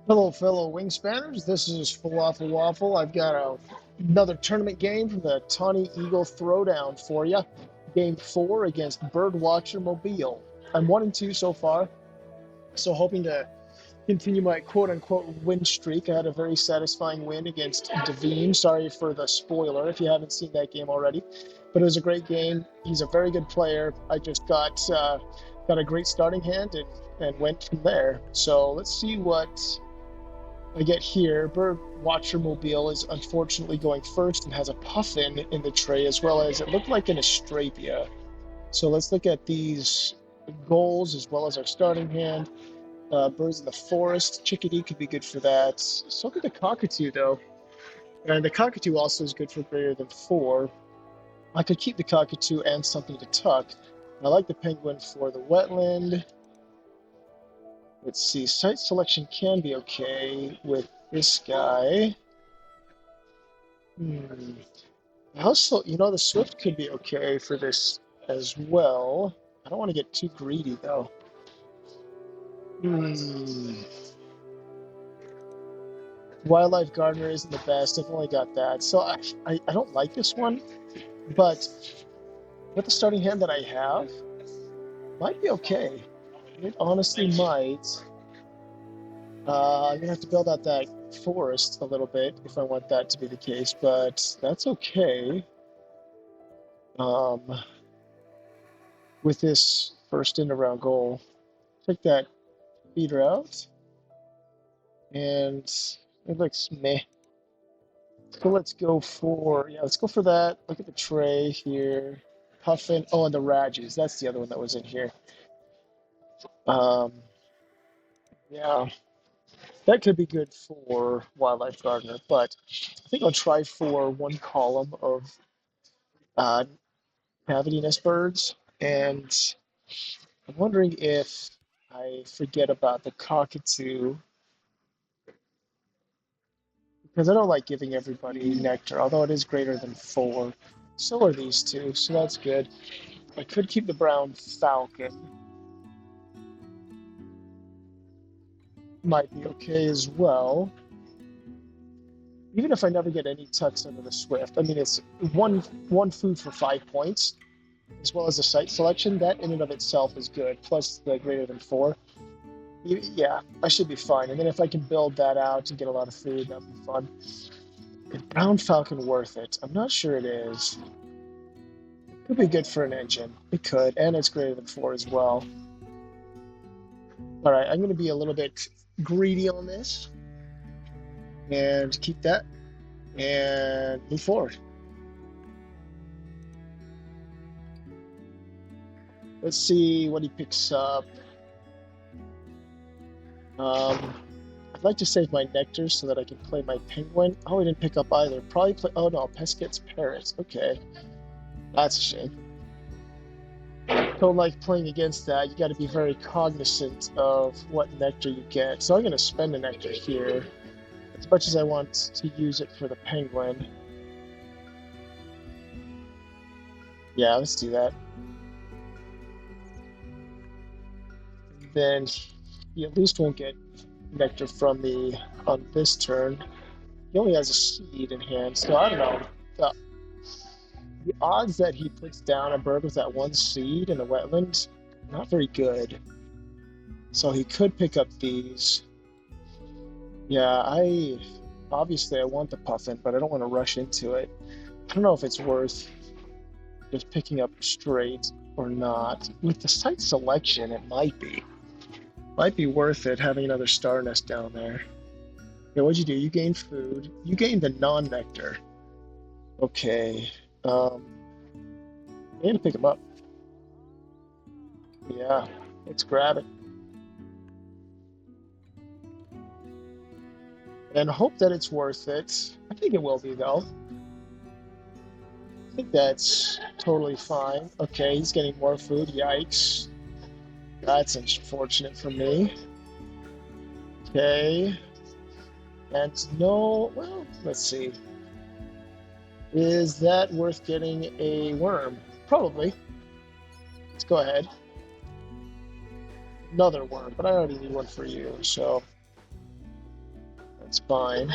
Hello, fellow wingspanners. This is Falafel Waffle. I've got another tournament game from the Tawny Eagle Throwdown for you. Game 4 against Birdwatcher Mobile. I'm 1-2 so far, so hoping to continue my quote-unquote win streak. I had a very satisfying win against Devine. Sorry for the spoiler if you haven't seen that game already, but it was a great game. He's a very good player. I just got a great starting hand and went from there. So let's see what I get here. Bird Watcher Mobile is unfortunately going first and has a puffin in the tray, as well as it looked like an Astrapia. So let's look at these goals as well as our starting hand. Birds in the forest. Chickadee could be good for that. So could the cockatoo, though. And the cockatoo also is good for greater than 4. I could keep the cockatoo and something to tuck. I like the penguin for the wetland. Let's see, site selection can be okay with this guy. Also, the Swift could be okay for this as well. I don't want to get too greedy, though. Wildlife Gardener isn't the best. I've only got that. So I don't like this one, but with the starting hand that I have, might be okay. It honestly might. I'm gonna have to build out that forest a little bit if I want that to be the case, but that's okay. With this first in around goal, take that feeder out, and it looks meh. So let's go for that. Look at the tray here. Puffin. Oh, and the Rages. That's the other one that was in here. Yeah, that could be good for Wildlife Gardener, but I think I'll try for one column of cavity nest birds, and I'm wondering if I forget about the cockatoo because I don't like giving everybody nectar, although it is greater than 4. So are these two, so that's good. I could keep the brown falcon. Might be okay as well. Even if I never get any tucks under the Swift. I mean, it's one food for 5 points, as well as the site selection. That in and of itself is good, plus the greater than 4. Yeah, I should be fine. And then if I can build that out and get a lot of food, that'd be fun. Is brown falcon worth it? I'm not sure it is. It could be good for an engine. It could, and it's greater than 4 as well. All right, I'm going to be a little bit greedy on this and keep that and move forward. Let's see what he picks up. I'd like to save my nectar so that I can play my penguin. Oh, he didn't pick up either. Probably play. Oh no, Pesquet's parrot. Okay, that's a shame. Don't like playing against that. You got to be very cognizant of what nectar you get. So I'm going to spend a nectar here, as much as I want to use it for the penguin. Yeah, let's do that. Then he at least won't get nectar from me on this turn. He only has a seed in hand, so I don't know. The odds that he puts down a bird with that one seed in a wetland, not very good. So he could pick up these. Yeah, obviously I want the puffin, but I don't want to rush into it. I don't know if it's worth just picking up straight or not. With the site selection, it might be. Might be worth it having another star nest down there. Okay, what'd you do? You gained food. You gained the non-nectar. Okay. I'm gonna pick him up. Yeah, let's grab it. And hope that it's worth it. I think it will be, though. I think that's totally fine. Okay, he's getting more food. Yikes. That's unfortunate for me. Okay. And no, well, let's see. Is that worth getting a worm? Probably. Let's go ahead. Another worm, but I already need one for you, so That's fine.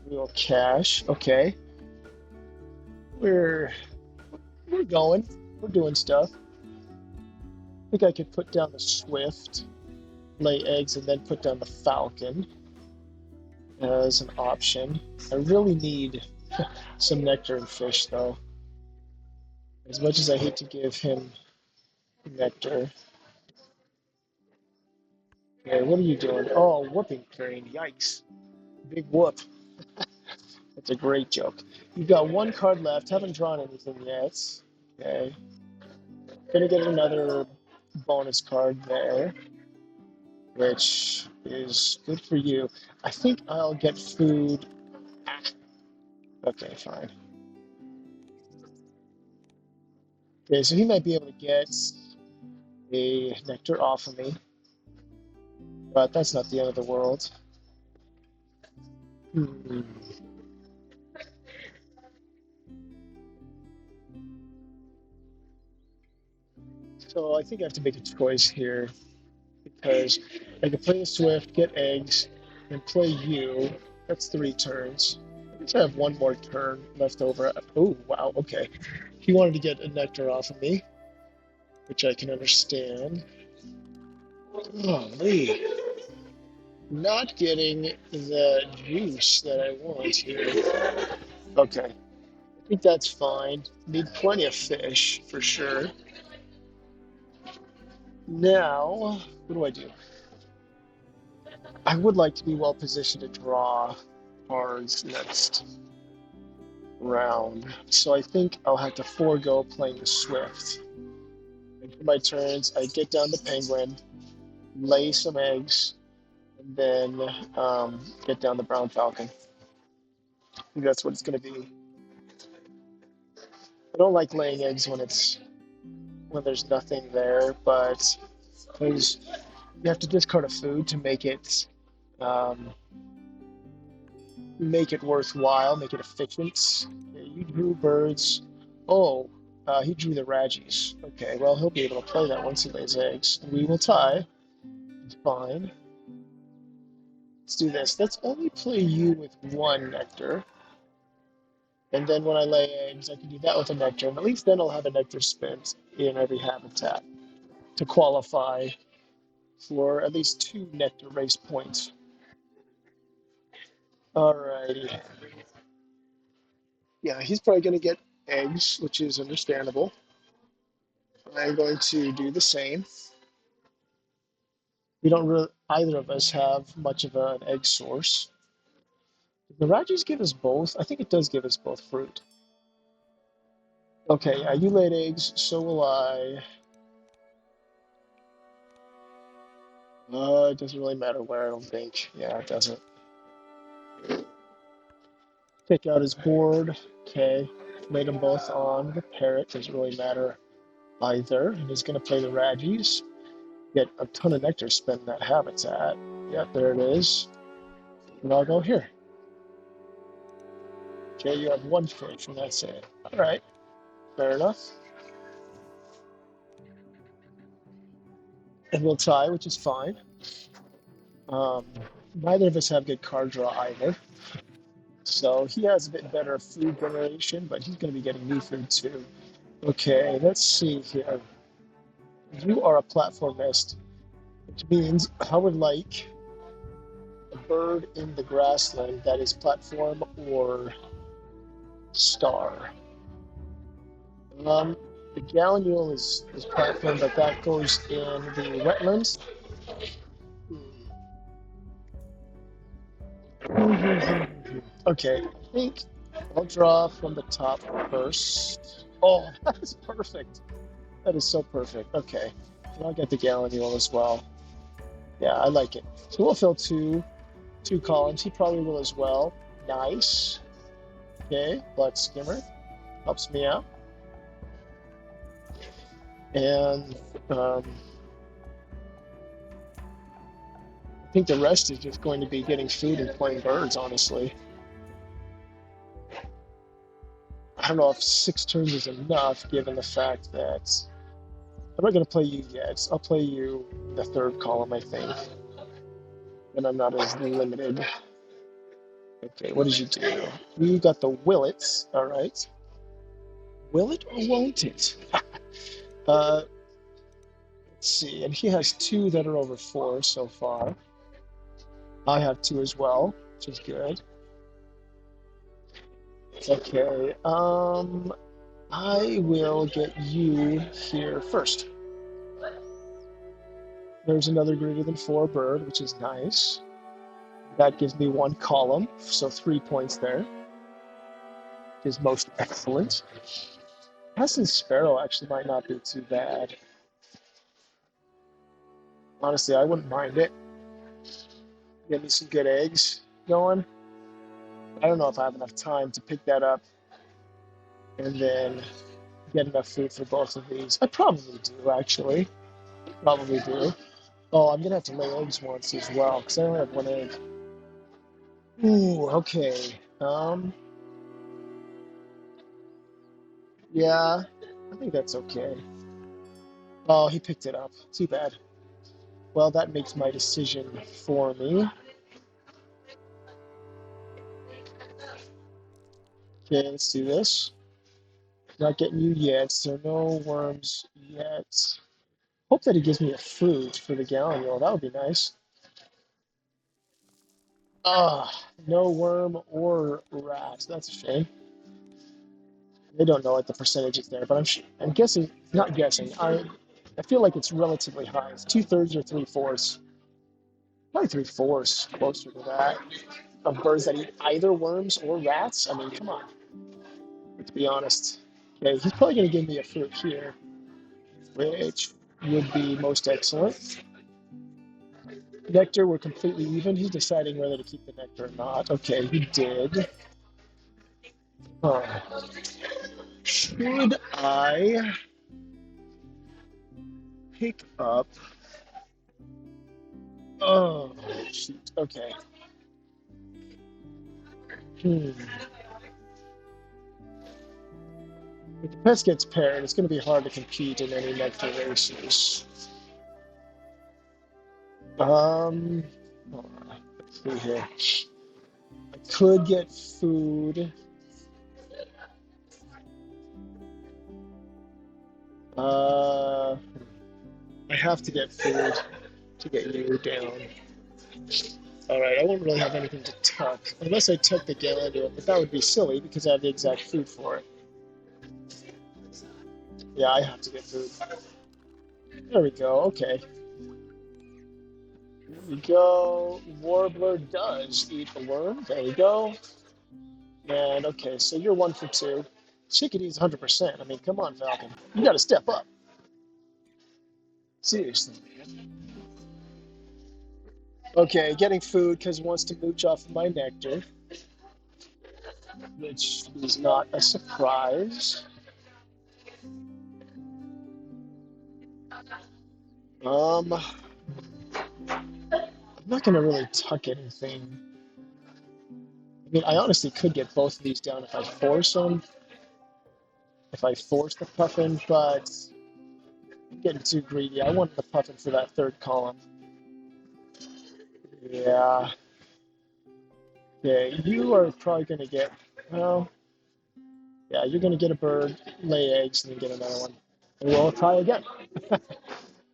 Real cash. Okay. We're we're going. We're doing stuff. I think I could put down the Swift, lay eggs, and then put down the Falcon as an option. I really need some nectar and fish, though. As much as I hate to give him nectar. Okay, what are you doing? Oh, whooping crane. Yikes. Big whoop. That's a great joke. You've got one card left. Haven't drawn anything yet. Okay. Gonna get another bonus card there, which is good for you. I think I'll get food. Okay, fine. Okay, so he might be able to get a nectar off of me, but that's not the end of the world. Hmm. So I think I have to make a choice here because I can play the Swift, get eggs, and play you. That's 3 turns. I guess I have one more turn left over. Oh, wow, okay. He wanted to get a nectar off of me, which I can understand. Oh, Lee. Not getting the juice that I want here. Okay. I think that's fine. Need plenty of fish for sure. Now, what do I do? I would like to be well positioned to draw cards next round. So I think I'll have to forego playing the Swift. And for my turns, I get down the Penguin, lay some eggs, and then get down the Brown Falcon. I think that's what it's going to be. I don't like laying eggs when there's nothing there, but because you have to discard a food to um, make it worthwhile, make it efficient. Okay, you drew birds. Oh, he drew the Raggies. Okay, well, he'll be able to play that once he lays eggs. We will tie. It's fine. Let's do this. Let's only play you with one nectar. And then when I lay eggs, I can do that with a nectar. And at least then I'll have a nectar spent in every habitat to qualify for at least 2 nectar race points. Alrighty. Yeah, he's probably going to get eggs, which is understandable. I'm going to do the same. We don't really, either of us have much of an egg source. Did the Rajis give us both? I think it does give us both fruit. Okay, you laid eggs, so will I. It doesn't really matter where, I don't think. Yeah, it doesn't. Take out his board. Okay, laid them both on the parrot. Doesn't really matter either. And he's going to play the Rajis. Get a ton of nectar spent in that habitat. Yeah, there it is. And I'll go here. Okay, you have 1 fish, and that's it. All right, fair enough. And we'll tie, which is fine. Neither of us have good card draw either. So he has a bit better food generation, but he's going to be getting new food too. Okay, let's see here. You are a platformist, which means I would like a bird in the grassland that is platform or star. The gallinule is platform, but that goes in the wetlands. Okay, I think I'll draw from the top first. Oh, that is perfect. That is so perfect. Okay, and I'll get the gallinule as well. Yeah, I like it. So we'll fill two columns. He probably will as well. Nice. Okay, blood skimmer helps me out. And I think the rest is just going to be getting food and playing birds, honestly. I don't know if 6 turns is enough, given the fact that I'm not going to play you yet. I'll play you the 3rd column, I think. and I'm not as limited. Okay, what did you do? We got the Willets. All right. Will it or won't it? Uh, let's see. And he has two that are over 4 so far. I have 2 as well, which is good. Okay. I will get you here first. There's another greater than 4 bird, which is nice. That gives me 1 column, so 3 points there. Is most excellent. Heston Sparrow actually might not be too bad. Honestly, I wouldn't mind it. Get me some good eggs going. I don't know if I have enough time to pick that up and then get enough food for both of these. I probably do, actually. Probably do. Oh, I'm gonna have to lay eggs once as well, because I only have 1 egg. Ooh, okay. Yeah, I think that's okay. Oh, he picked it up. Too bad. Well, that makes my decision for me. Okay, let's do this. Not getting you yet, so no worms yet. Hope that he gives me a fruit for the galleon. That would be nice. Ah, no worm or rat. That's a shame. They don't know what the percentage is there, but I'm guessing, not guessing. I feel like it's relatively high. It's 2/3 or 3/4. Probably 3/4, closer to that. Of birds that eat either worms or rats. I mean, come on. To be honest. Okay, he's probably going to give me a fruit here, which would be most excellent. Nectar, we're completely even. He's deciding whether to keep the nectar or not. Okay, he did. Should I pick up? Oh, shoot. Okay. If the pest gets paired, it's going to be hard to compete in any nectar races. Hold on. Let's see here. I could get food. I have to get food to get you down. All right, I won't really have anything to tuck, unless I tuck the gander, but that would be silly because I have the exact food for it. Yeah, I have to get food. There we go, okay. There we go. Warbler does eat a worm. There we go. And okay, so you're 1 for 2. Chickadee's 100%. I mean, come on, Falcon. You got to step up. Seriously, man. Okay, getting food because he wants to mooch off of my nectar, which is not a surprise. I'm not going to really tuck anything. I mean, I honestly could get both of these down if I force them. If I force the puffin, but I'm getting too greedy. I want the puffin for that 3rd column. Yeah. Okay, you are probably going to get, well, yeah, you're going to get a bird, lay eggs, and then get another one. And we'll try again.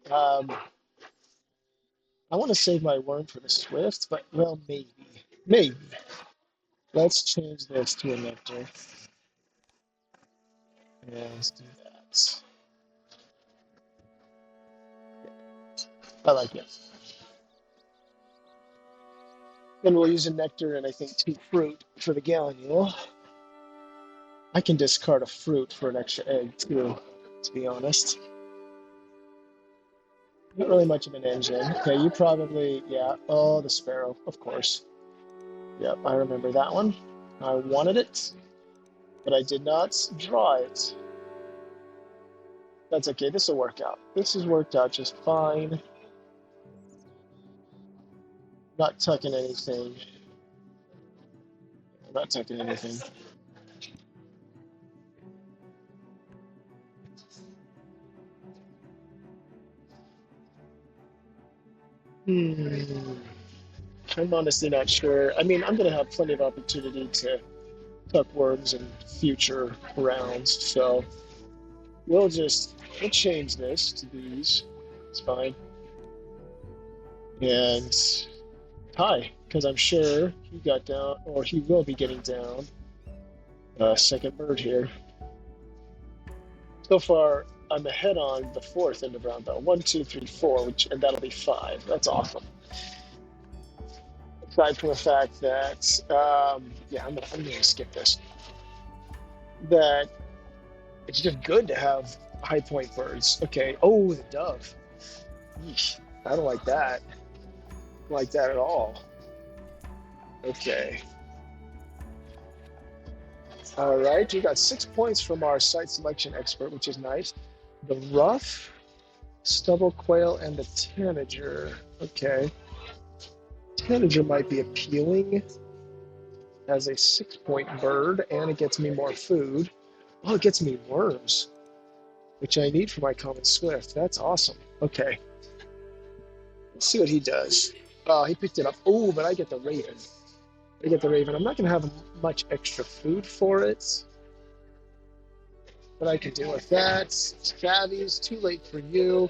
um, I want to save my worm for the swift, but, well, maybe. Maybe. Let's change this to a nectar. Yeah, let's do that. I like it. Then we'll use a nectar and I think 2 fruit for the gallinule. I can discard a fruit for an extra egg too, to be honest. Not really much of an engine. Okay, you probably, yeah. Oh, the sparrow, of course. Yep, I remember that one. I wanted it, but I did not draw it. That's okay, this will work out. This has worked out just fine. Not tucking anything. I'm not tucking anything. Hmm. I'm honestly not sure. I mean, I'm going to have plenty of opportunity to tuck worms in future rounds, so we'll change this to these. It's fine. And hi, because I'm sure he got down, or he will be getting down. Second bird here. So far, I'm ahead on the fourth end of round though. 1, 2, 3, 4, and that'll be 5. That's awesome. Aside from the fact that, yeah, I'm gonna skip this. That it's just good to have high point birds. Okay. Oh, the dove. Yeesh. I don't like that. I don't like that at all. Okay. All right. You got 6 points from our site selection expert, which is nice. The ruff, stubble quail, and the tanager. Okay. Tanager might be appealing as a 6-point bird, and it gets me more food. Oh, it gets me worms, which I need for my common swift. That's awesome. Okay. Let's see what he does. Oh, he picked it up. Oh, but I get the raven. I get the raven. I'm not going to have much extra food for it, but I can deal with that. Savvy's too late for you.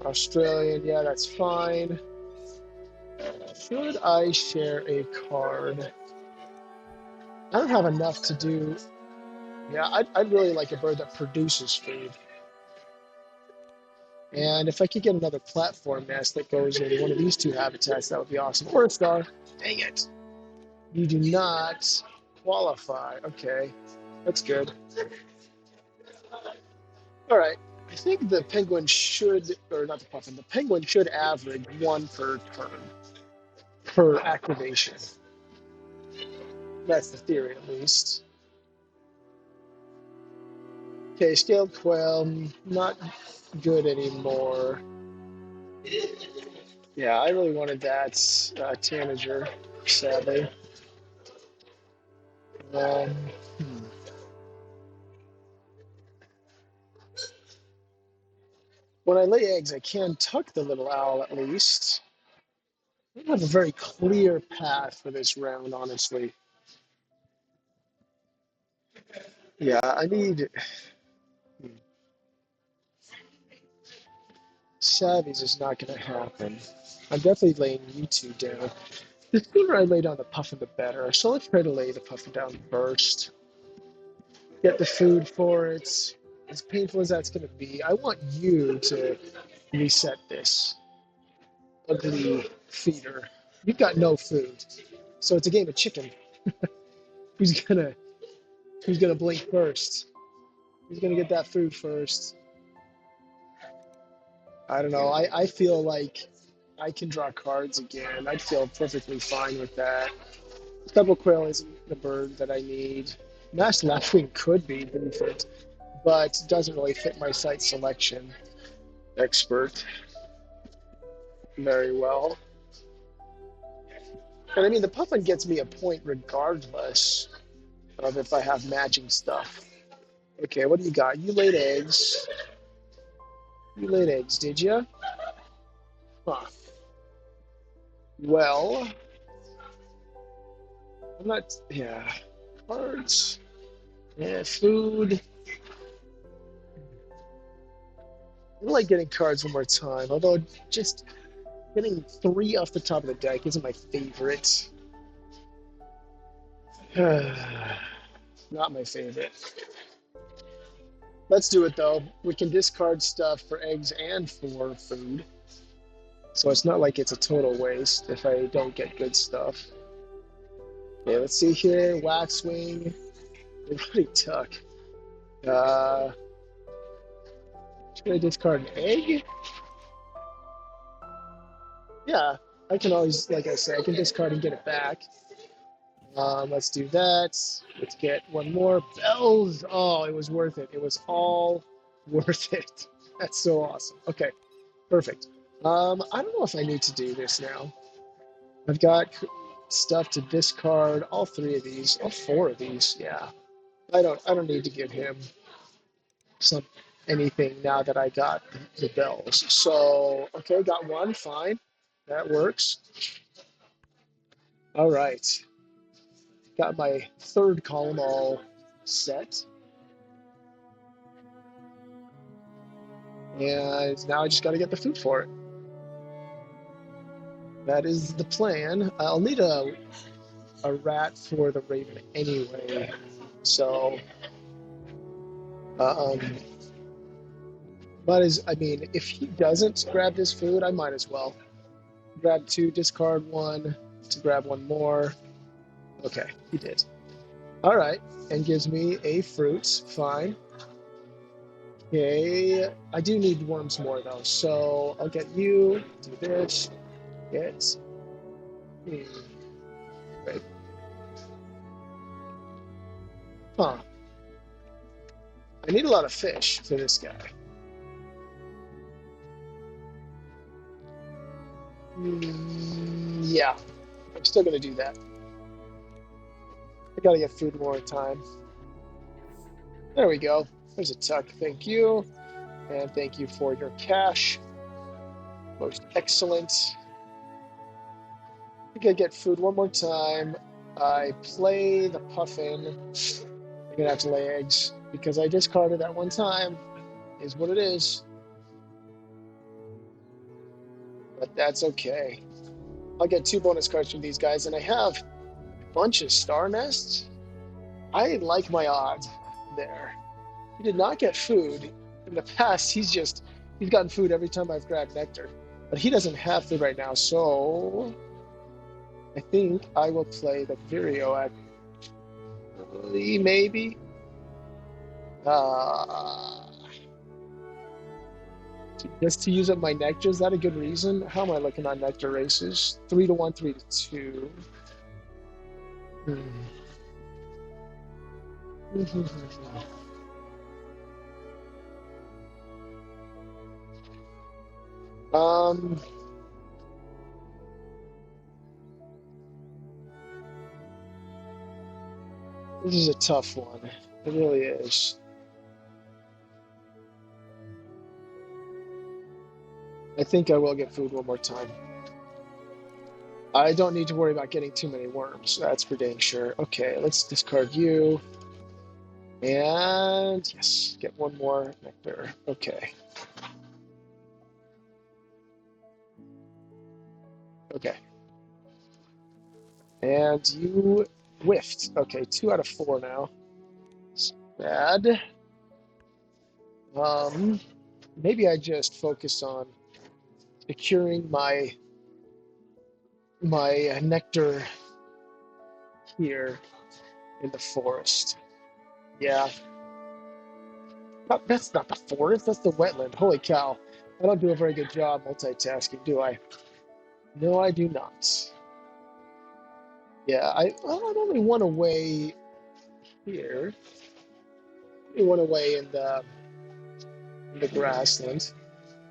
Australian, yeah, that's fine. Should I share a card? I don't have enough to do. Yeah, I'd really like a bird that produces food. And if I could get another platform nest that goes in one of these two habitats, that would be awesome. Or a star. Dang it. You do not qualify. Okay, that's good. All right. I think the penguin should, or not the puffin, the penguin should average 1 per turn, per activation. That's the theory, at least. Okay, scaled quail, not good anymore. Yeah, I really wanted that tanager, sadly. Um, hmm. When I lay eggs, I can tuck the little owl at least. I don't have a very clear path for this round, honestly. Yeah, I need. Savvy's is not going to happen. I'm definitely laying you two down. The sooner I lay down the puffin, the better. So let's try to lay the puffin down first. Get the food for it. As painful as that's going to be, I want you to reset this ugly feeder. You've got no food, so it's a game of chicken. Who's gonna blink first? Who's gonna get that food first? I don't know. I feel like I can draw cards again. I'd feel perfectly fine with that. Double quail isn't the bird that I need. Mass lapwing could be decent, but doesn't really fit my site selection expert very well. And I mean, the puffin gets me a point regardless of if I have matching stuff. Okay, what do you got? You laid eggs. You laid eggs, did you? Huh. Well, I'm not. Yeah. Cards. Yeah, food. I like getting cards one more time, although just getting 3 off the top of the deck isn't my favorite. Not my favorite. Let's do it though. We can discard stuff for eggs and for food. So it's not like it's a total waste if I don't get good stuff. Okay, let's see here. Waxwing. Everybody tuck. Should I discard an egg? Yeah, I can always, like I said, I can discard and get it back. Let's do that. Let's get one more. Bells. Oh, it was worth it. It was all worth it. That's so awesome. Okay, perfect. I don't know if I need to do this now. I've got stuff to discard. All 3 of these. All 4 of these. Yeah. I don't need to give him anything now that I got the bells. So okay, got one. Fine. That works. All right. Got my third column all set. And now I just got to get the food for it. That is the plan. I'll need a rat for the raven anyway. So, um, I mean, if he doesn't grab this food, I might as well. Grab two, discard one to grab one more. Okay, he did. All right, and gives me a fruit. Fine. Okay, I do need worms more though, so I'll get you. Do this. Get. Right. Huh. I need a lot of fish for this guy. Yeah, I'm still gonna do that. I gotta get food more time. There we go. There's a tuck. Thank you. And thank you for your cash. Most excellent. I think I get food one more time. I play the puffin. I'm gonna have to lay eggs because I discarded that one time. Is what it is. But that's okay. I'll get 2 bonus cards from these guys, and I have a bunch of star nests. I like my odds there. He did not get food. In the past, he's gotten food every time I've grabbed nectar. But he doesn't have food right now, so I think I will play the Vireo actually, maybe. Just to use up my nectar, is that a good reason? How am I looking on nectar races? 3-1, 3-2. Um, this is a tough one. It really is. I think I will get food one more time. I don't need to worry about getting too many worms. That's for dang sure. Okay, let's discard you. And yes, get one more nectar. Okay. Okay. And you whiffed. Okay, 2 out of 4 now. It's bad. Maybe I just focus on securing my nectar here in the forest. Yeah. That's not the forest, that's the wetland. Holy cow. I don't do a very good job multitasking, do I? No, I do not. Yeah, I only one away here. Only one away in the grassland.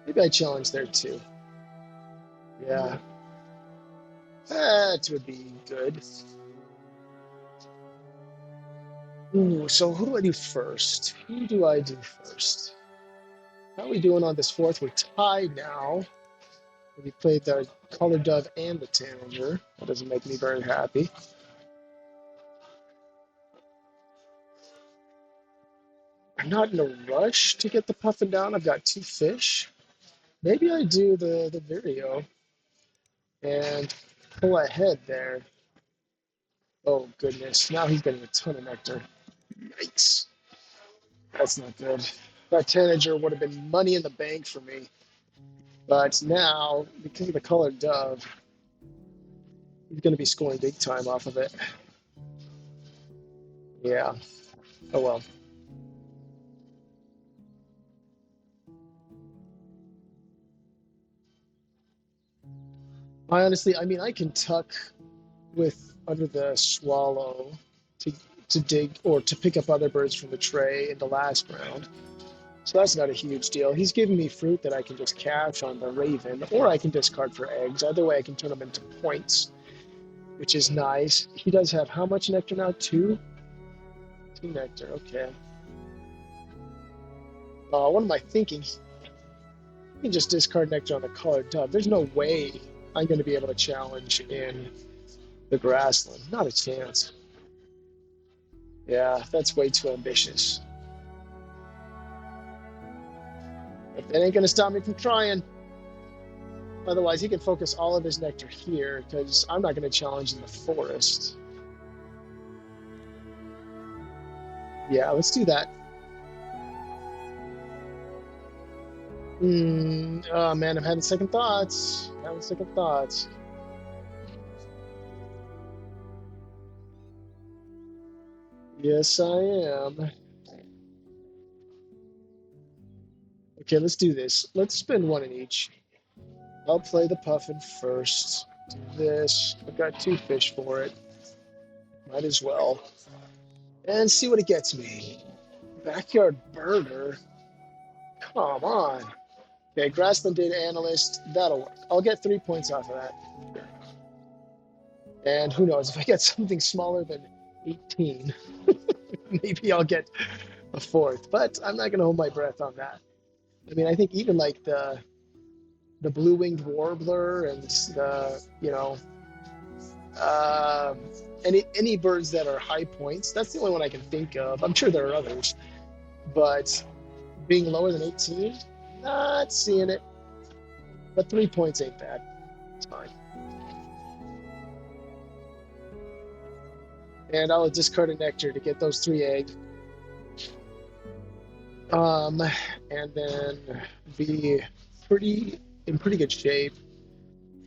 Maybe I challenge there too. Yeah. That would be good. Ooh, so who do I do first? Who do I do first? How are we doing on this fourth? We're tied now. We played the color dove and the tanager. That doesn't make me very happy. I'm not in a rush to get the puffin down. I've got 2 fish. Maybe I do the Vireo and pull ahead there. Oh goodness, now he's getting a ton of nectar. Yikes. That's not good. That tanager would have been money in the bank for me. But now, because of the colored dove, he's going to be scoring big time off of it. Yeah. Oh well. I mean, I can tuck with under the swallow to dig or to pick up other birds from the tray in the last round. So that's not a huge deal. He's giving me fruit that I can just cash on the raven, or I can discard for eggs. Either way, I can turn them into points, which is nice. He does have how much nectar now? 2? 2 nectar, okay. What am I thinking? I can just discard nectar on the colored dove. There's no way I'm going to be able to challenge in The grassland, not a chance. Yeah, that's way too ambitious. But that ain't gonna stop me from trying. Otherwise, he can focus all of his nectar here because I'm not gonna challenge in the forest. Yeah, let's do that. Oh man, I'm having second thoughts. Having second thoughts. Yes, I am. Okay, let's do this. Let's spend one in each. I'll play the puffin first. Do this. I've got 2 fish for it. Might as well. And see what it gets me. Backyard birder. Come on. Okay, grassland data analyst. That'll work. I'll get 3 points off of that. And who knows, if I get something smaller than 18, maybe I'll get a fourth. But I'm not going to hold my breath on that. I mean, I think even like the blue-winged warbler and the, any birds that are high points, that's the only one I can think of. I'm sure there are others, but being lower than 18, not seeing it. But 3 points ain't bad. It's fine. And I'll discard a nectar to get those 3 eggs. And then be in pretty good shape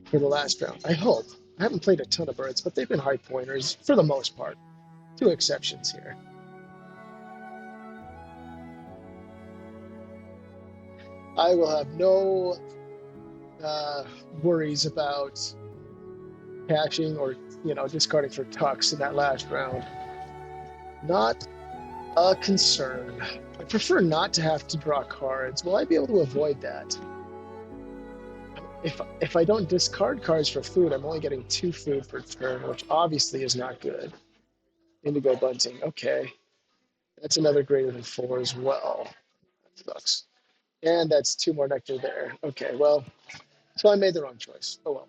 for the last round. I hope. I haven't played a ton of birds, but they've been high pointers for the most part. 2 exceptions here. I will have no worries about cashing or discarding for tucks in that last round. Not a concern. I prefer not to have to draw cards. Will I be able to avoid that? If I don't discard cards for food, I'm only getting 2 food per turn, which obviously is not good. Indigo bunting. Okay. That's another greater than 4 as well. That sucks. And that's 2 more nectar there. Okay, well, so I made the wrong choice. Oh well.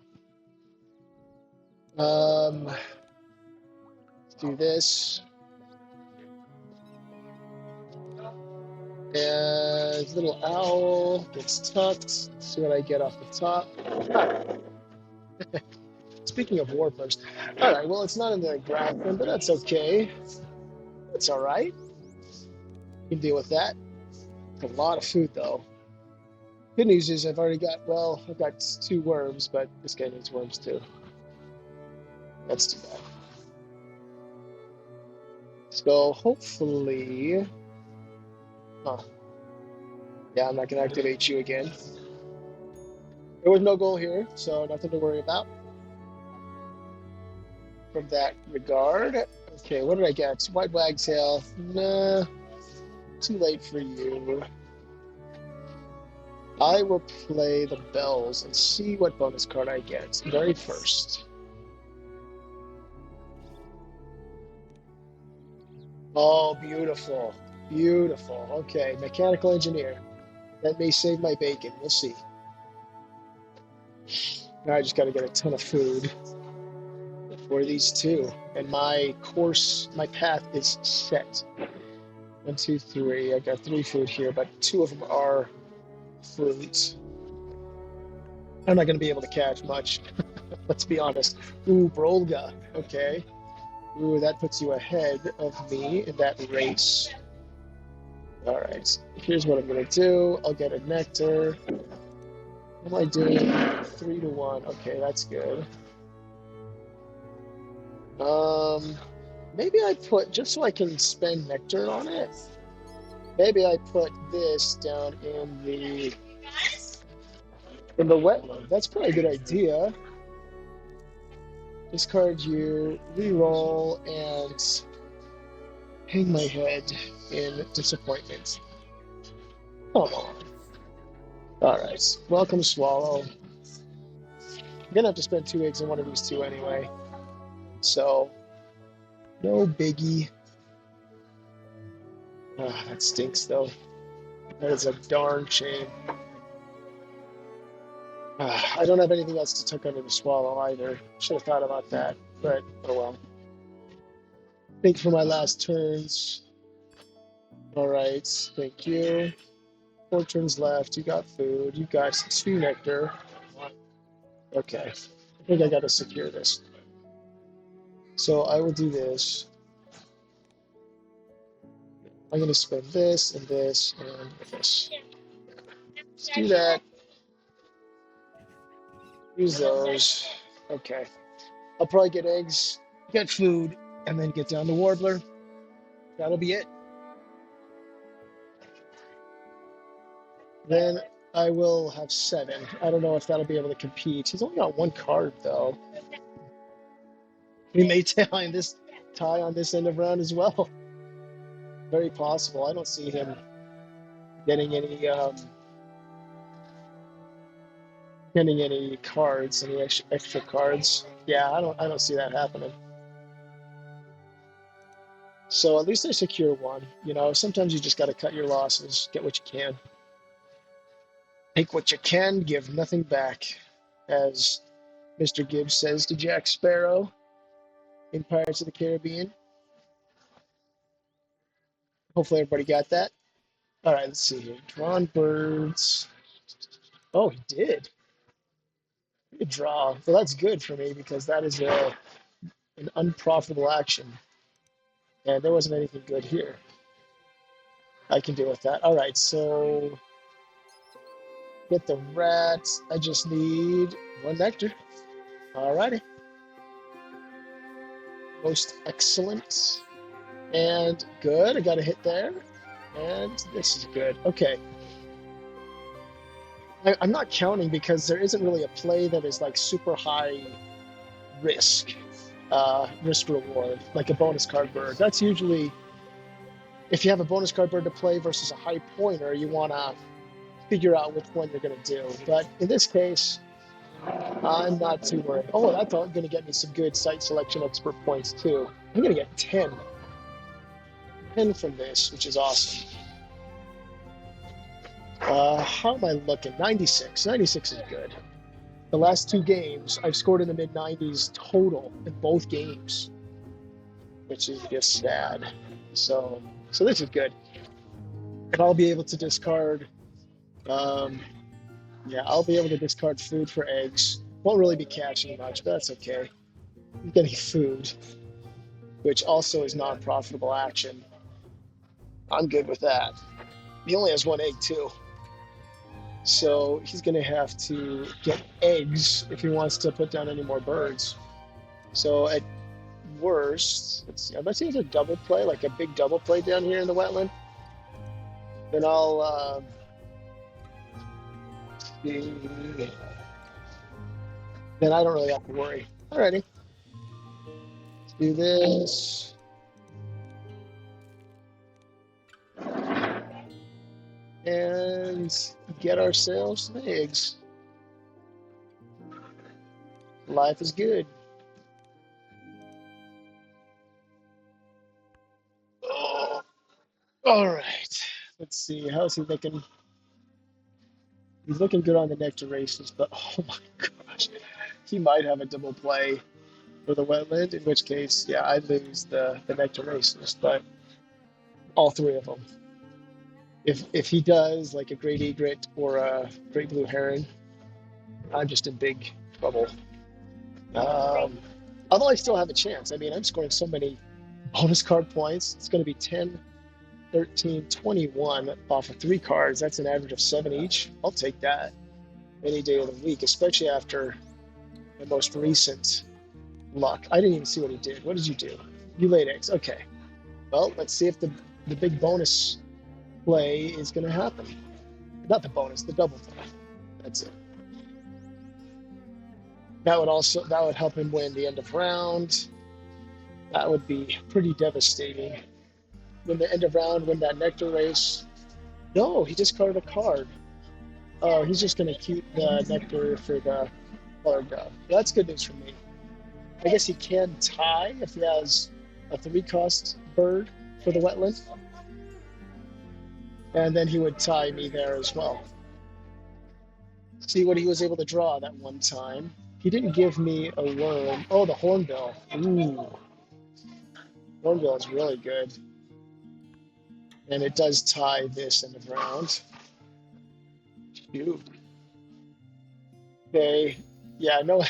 Let's do this. And little owl gets tucked. See what I get off the top. Speaking of warblers. All right, well, it's not in the grassland, but that's okay. That's all right. You can deal with that. It's a lot of food, though. Good news is I've got 2 worms, but this guy needs worms too. That's too bad. So hopefully, yeah, I'm not gonna activate you again. There was no goal here, so nothing to worry about from that regard. Okay, what did I get? White wagtail. Nah, too late for you. I will play the bells and see what bonus card I get very first. Oh, beautiful. Beautiful. Okay, mechanical engineer. That may save my bacon. We'll see. Now I just got to get a ton of food for these 2. And my path is set. 1, 2, 3. I got 3 food here, but 2 of them are fruit. I'm not going to be able to catch much. Let's be honest. Ooh, Brolga. Okay. Ooh, that puts you ahead of me in that race. All right. Here's what I'm going to do. I'll get a nectar. What am I doing? 3 to 1. Okay, that's good. Maybe I put, just so I can spend nectar on it, maybe I put this down in the wetland. That's probably a good idea. Discard you, reroll, and hang my head in disappointment. Come on. All right. Welcome, Swallow. I'm going to have to spend 2 eggs on one of these 2 anyway. So, no biggie. That stinks, though. That is a darn shame. I don't have anything else to tuck under the swallow either. Should have thought about that, but oh well. Think for my last turns. All right, thank you. 4 turns left. You got food. You got 2 nectar. Okay, I think I got to secure this. So I will do this. I'm going to spend this and this and this. Let's do that. Use those. Okay. I'll probably get eggs, get food, and then get down to Warbler. That'll be it. Then I will have 7. I don't know if that'll be able to compete. He's only got 1 card, though. We may tie on this end of round as well. Very possible. I don't see him getting any cards, any extra cards. Yeah, I don't see that happening. So at least I secure 1. You know, sometimes you just got to cut your losses, get what you can. Take what you can, give nothing back, as Mr. Gibbs says to Jack Sparrow in Pirates of the Caribbean. Hopefully everybody got that. All right, let's see here. Drawn birds. Oh, he did. Good draw. Well, that's good for me because that is an unprofitable action. And there wasn't anything good here. I can deal with that. All right, so get the rats. I just need 1 nectar. All righty. Most excellent. And good. I got a hit there. And this is good. Okay. I'm not counting because there isn't really a play that is like super high risk reward, like a bonus card bird. That's usually, if you have a bonus card bird to play versus a high pointer, you want to figure out which one you're going to do. But in this case, I'm not too worried. Oh, that's going to get me some good site selection expert points too. I'm going to get 10 from this, which is awesome. How am I looking? 96. 96 is good. The last 2 games, I've scored in the mid-90s total in both games, which is just sad. So this is good. And I'll be able to discard, I'll be able to discard food for eggs. Won't really be catching much, but that's okay. I'm getting food, which also is non-profitable action. I'm good with that. He only has 1 egg too. So he's going to have to get eggs if he wants to put down any more birds. So at worst, let's see, unless he has a double play, like a big double play down here in the wetland, then I'll see. Then I don't really have to worry. Alrighty. Let's do this. And get ourselves some eggs. Life is good. Oh. All right. Let's see. How's he looking? He's looking good on the nectar races, but oh my gosh. He might have a double play for the wetland, in which case, yeah, I'd lose the nectar races, but all 3 of them. If he does, like a great egret or a great blue heron, I'm just in big trouble. Although I still have a chance. I mean, I'm scoring so many bonus card points. It's going to be 10, 13, 21 off of 3 cards. That's an average of 7 each. I'll take that any day of the week, especially after the most recent luck. I didn't even see what he did. What did you do? You laid eggs. Okay. Well, let's see if the big bonus play is going to happen. Not the bonus, the double play. That's it. That would help him win the end of round. That would be pretty devastating. Win the end of round, win that nectar race. No, he discarded a card. Oh, he's just going to keep the nectar for the colored dove. That's good news for me. I guess he can tie if he has a 3-cost bird for the wetland. And then he would tie me there as well. See what he was able to draw that one time. He didn't give me a worm. Oh, the hornbill. Ooh, hornbill is really good. And it does tie this in the ground. Shoot. Okay. Yeah, no,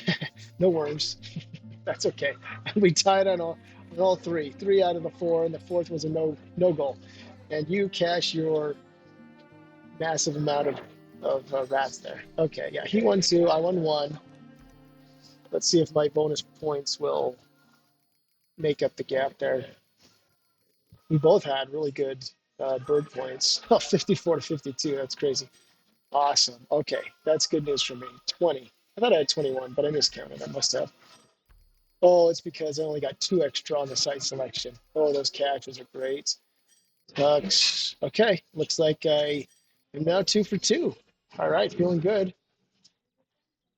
no worms. That's okay. We tied on all three. Three out of the four, and the fourth was a no goal. And you cash your massive amount of rats there. Okay, yeah, he won two. I won one. Let's see if my bonus points will make up the gap there. We both had really good bird points. Oh, 54 to 52. That's crazy. Awesome. Okay, that's good news for me. 20. I thought I had 21, but I miscounted. I must have. Oh, it's because I only got two extra on the site selection. Oh, those catches are great. Tucks. Okay, looks like I am now 2 for 2. All right, feeling good.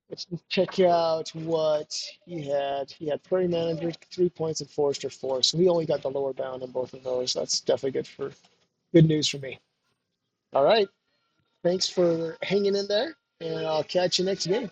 Let's check out what he had. He had Prairie Manager 3 points and Forester 4. So he only got the lower bound on both of those. That's definitely good news for me. All right. Thanks for hanging in there, and I'll catch you next game.